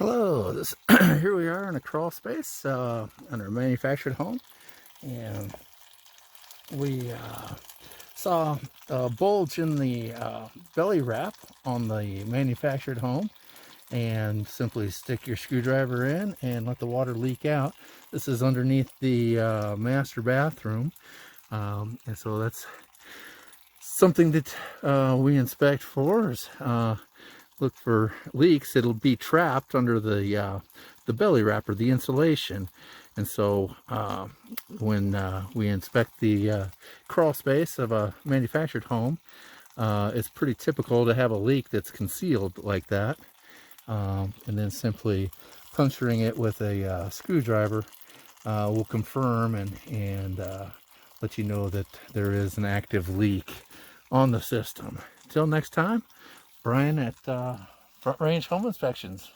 Hello, here we are in a crawl space under a manufactured home, and we saw a bulge in the belly wrap on the manufactured home, and simply stick your screwdriver in and let the water leak out. This is underneath the master bathroom, and so that's something that we inspect for is look for leaks. It'll be trapped under the belly wrapper, the insulation. And so when we inspect the crawl space of a manufactured home, it's pretty typical to have a leak that's concealed like that. And then simply puncturing it with a screwdriver will confirm and let you know that there is an active leak on the system. Until next time, Brian at Front Range Home Inspections.